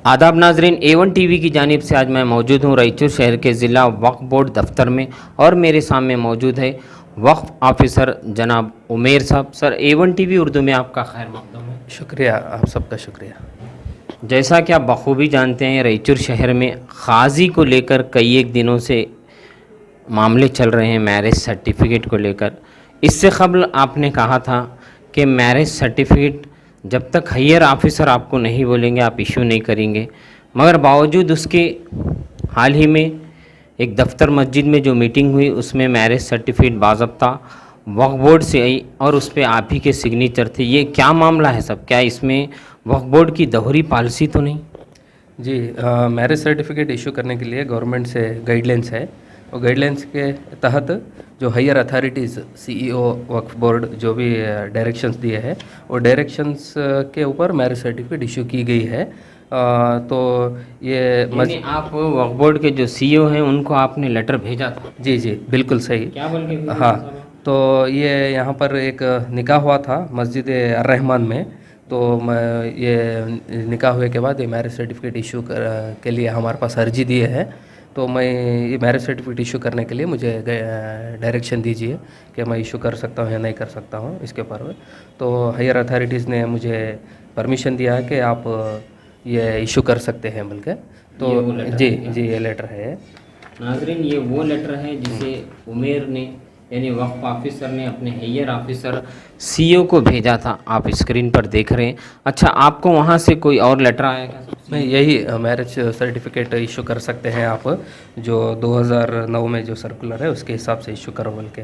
आदाब नाजरीन, A1 TV की जानिब से आज मैं मौजूद हूँ रायचूर शहर के ज़िला वक्फ बोर्ड दफ्तर में और मेरे सामने मौजूद है वक्फ ऑफिसर जनाब उमेर साहब। सर, A1 टीवी उर्दू में आपका खैर मकदम है। शुक्रिया, आप सबका शुक्रिया। जैसा कि आप बखूबी जानते हैं, रायचूर शहर में खाजी को लेकर कई एक दिनों से मामले चल रहे हैं मैरिज सर्टिफिकेट को लेकर। इससे कबल आपने कहा था कि मैरिज सर्टिफिकेट जब तक हायर ऑफिसर आपको नहीं बोलेंगे आप इशू नहीं करेंगे, मगर बावजूद उसके हाल ही में एक दफ्तर मस्जिद में जो मीटिंग हुई उसमें मैरिज सर्टिफिकेट बाज़ाब्ता वक्फ बोर्ड से आई और उस पर आप ही के सिग्नेचर थे। ये क्या मामला है सब? क्या इसमें वक्फ बोर्ड की दोहरी पॉलिसी तो नहीं? जी, मैरिज सर्टिफिकेट इशू करने के लिए गवर्नमेंट से गाइडलाइंस है और गाइडलाइंस के तहत जो हायर अथॉरिटीज़ सीईओ वक्फ बोर्ड जो भी डायरेक्शंस दिए हैं वो डायरेक्शंस के ऊपर मैरिज सर्टिफिकेट इशू की गई है। तो ये आप वक्फ बोर्ड के जो सीईओ हैं उनको आपने लेटर भेजा था? जी जी, बिल्कुल सही। क्या बोल के भेजा हाँ, था साहब? तो ये यहाँ पर एक निकाह हुआ था मस्जिद अर्रहमान में। तो ये निकाह हुए के बाद ये मैरिज सर्टिफिकेट इशू के लिए हमारे पास अर्जी दिए है। तो मैं ये मैरिज सर्टिफिकेट इशू करने के लिए मुझे डायरेक्शन दीजिए कि मैं इशू कर सकता हूँ या नहीं कर सकता हूँ इसके ऊपर। तो हायर अथॉरिटीज़ ने मुझे परमिशन दिया है कि आप ये इशू कर सकते हैं बल्कि। तो ये वो लेटर जी है क्या? जी, ये लेटर है। नाजरीन, ये वो लेटर है जिसे उमेर ने यानी वक्फ ऑफिसर ने अपने हायर ऑफिसर सीईओ को भेजा था। आप स्क्रीन पर देख रहे हैं। अच्छा, आपको वहाँ से कोई और लेटर आया क्या? नहीं, यही मैरिज सर्टिफिकेट इशू कर सकते हैं आप, जो 2009 में जो सर्कुलर है उसके हिसाब से इशू करो बोल के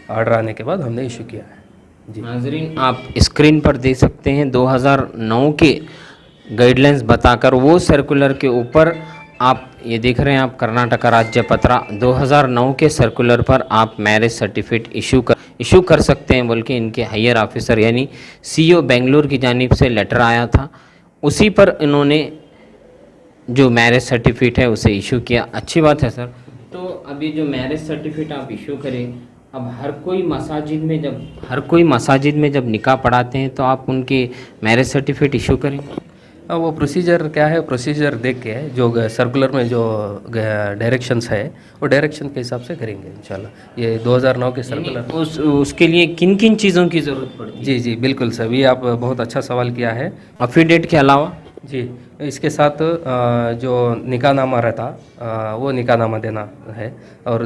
ऑर्डर आने के बाद हमने इशू किया है। जी नाजरीन, आप स्क्रीन पर देख सकते हैं 2009 के गाइडलाइंस बताकर वो सर्कुलर के ऊपर आप ये देख रहे हैं। आप कर्नाटका राज्य पत्रा 2009 के सर्कुलर पर आप मैरिज सर्टिफिकेट इशू कर सकते हैं बोल के इनके हायर ऑफिसर यानी सीईओ बेंगलुरु की जानिब से लेटर आया था। उसी पर इन्होंने जो मैरिज सर्टिफिकेट है उसे इशू किया। अच्छी बात है सर। तो अभी जो मैरिज सर्टिफिकेट आप इशू करें, अब हर कोई मसाजिद में जब निकाह पढ़ाते हैं तो आप उनके मैरिज सर्टिफिकेट इशू करेंगे? वो प्रोसीजर क्या है, प्रोसीजर देख के जो सर्कुलर में जो डायरेक्शंस है वो डायरेक्शन के हिसाब से करेंगे इंशाल्लाह। ये 2009 के सर्कुलर उसके लिए किन किन चीज़ों की ज़रूरत पड़ती है? जी जी, बिल्कुल सर, ये आप बहुत अच्छा सवाल किया है। अफिडेविट के अलावा जी, इसके साथ जो निकाहनामा रहता वो निकाहनामा देना है। और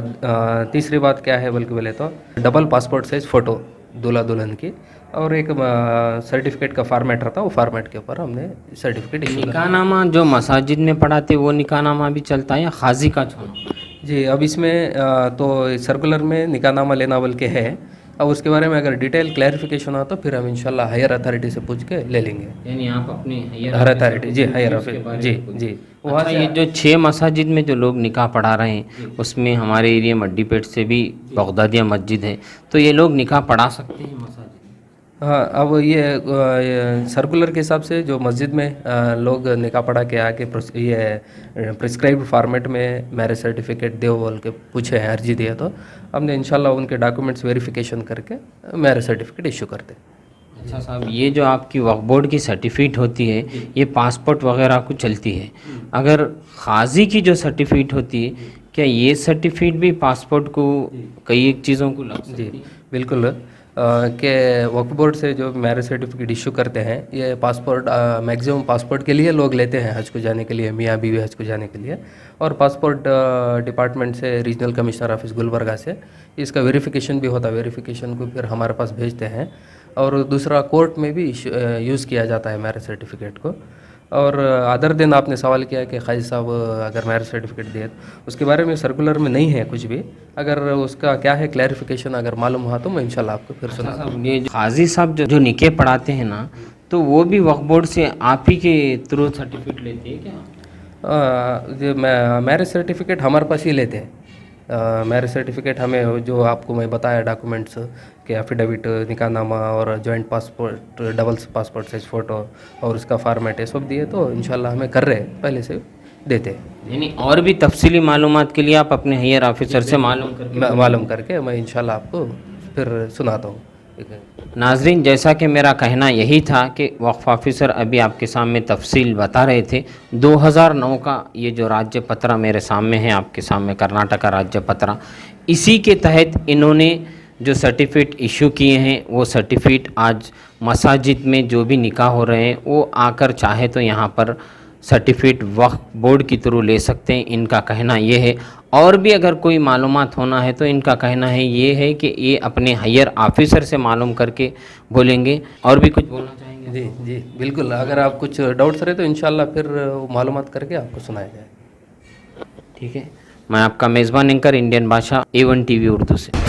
तीसरी बात क्या है बल्कि बोले तो डबल पासपोर्ट साइज़ फ़ोटो दूल्हा दुल्हन की, और एक सर्टिफिकेट का फॉर्मेट रहता वो फॉर्मेट के ऊपर हमने सर्टिफिकेट इशू किया। निकाहनामा जो मसाजिद में पढ़ाते वो निकाहनामा भी चलता है या खाजी का छोड़ो? जी, अब इसमें तो सर्कुलर में निकाहनामा लेना बोल के है। अब उसके बारे में अगर डिटेल क्लैरिफिकेशन हो तो फिर हम इंशाल्लाह हायर अथॉरिटी से पूछ के ले लेंगे। यानी आप अपने हायर अथॉरिटी, जी हायर ऑफिस, जी जी। वहाँ अच्छा, से ये जो 6 मसाजिद में जो लोग निकाह पढ़ा रहे हैं उसमें हमारे एरिया मड्डीपेट से भी बगदादिया मस्जिद है, तो ये लोग निकाह पढ़ा सकते हैं मसाजिद? हाँ, अब ये सर्कुलर के हिसाब से जो मस्जिद में लोग निकाह पढ़ा के आके ये प्रिस्क्राइब्ड फॉर्मेट में मैरिज सर्टिफिकेट दो बोल के पूछे हैं, अर्जी दिए, तो हमने इंशाल्लाह उनके डॉक्यूमेंट्स वेरिफिकेशन करके मैरिज सर्टिफिकेट इशू करते हैं। अच्छा साहब, ये जो आपकी वक्फ बोर्ड की सर्टिफिकेट होती है ये पासपोर्ट वगैरह को चलती है। अगर खाजी की जो सर्टिफिकेट होती है, क्या ये सर्टिफिकेट भी पासपोर्ट को कई एक चीज़ों को लग सकती है? जी बिल्कुल, के वक्फ बोर्ड से जो मैरिज सर्टिफिकेट इशू करते हैं ये पासपोर्ट मैक्सिमम पासपोर्ट के लिए लोग लेते हैं, हज को जाने के लिए, मियाँ बीवी हज को जाने के लिए। और पासपोर्ट डिपार्टमेंट से रीजनल कमिश्नर ऑफिस गुलबर्गा से इसका वेरिफिकेशन भी होता है, वेरिफिकेशन को फिर हमारे पास भेजते हैं। और दूसरा कोर्ट में भी यूज़ किया जाता है मैरिज सर्टिफिकेट को। और अदर दिन आपने सवाल किया कि खाजी साहब अगर मैरिज सर्टिफिकेट दिए, तो उसके बारे में सर्कुलर में नहीं है कुछ भी। अगर उसका क्या है क्लैरिफिकेशन अगर मालूम हुआ तो मैं इंशाल्लाह आपको फिर सुना। ये खाजी साहब जो निके पढ़ाते हैं ना, तो वो भी वक्फ बोर्ड से आप ही के थ्रू सर्टिफिकेट लेते हैं क्या? जो मैरिज सर्टिफिकेट हमारे पास ही लेते हैं। मैरिज सर्टिफिकेट हमें जो आपको मैं बताया डॉक्यूमेंट्स के एफिडेविट, निकाहनामा और joint passport, double passport size photo और उसका फॉर्मेट ये सब दिए, तो इंशाल्लाह हमें कर रहे हैं, पहले से देते हैं। यानी और भी तफसीली मालूमात के लिए आप अपने हायर ऑफिसर से मालूम मालूम करके मैं इंशाल्लाह आपको फिर सुनाता हूँ। नाजरीन, जैसा कि मेरा कहना यही था कि वक्फ ऑफिसर अभी आपके सामने तफसील बता रहे थे। 2009 का ये जो राज्य पत्रा मेरे सामने है, आपके सामने कर्नाटका राज्य पत्रा, इसी के तहत इन्होंने जो सर्टिफिकेट इशू किए हैं, वो सर्टिफिकेट आज मसाजिद में जो भी निकाह हो रहे हैं वो आकर चाहे तो यहाँ पर सर्टिफिकेट वक्फ बोर्ड के थ्रू ले सकते हैं, इनका कहना ये है। और भी अगर कोई मालूमात होना है तो इनका कहना है ये है कि ये अपने हायर ऑफिसर से मालूम करके बोलेंगे। और भी कुछ बोलना चाहेंगे? जी जी बिल्कुल, अगर आप कुछ डाउट्स रहे तो इंशाल्लाह फिर मालूमात करके आपको सुनाया जाए। ठीक है, मैं आपका मेज़बान एंकर इंडियन भाषा A1 TV उर्दू से।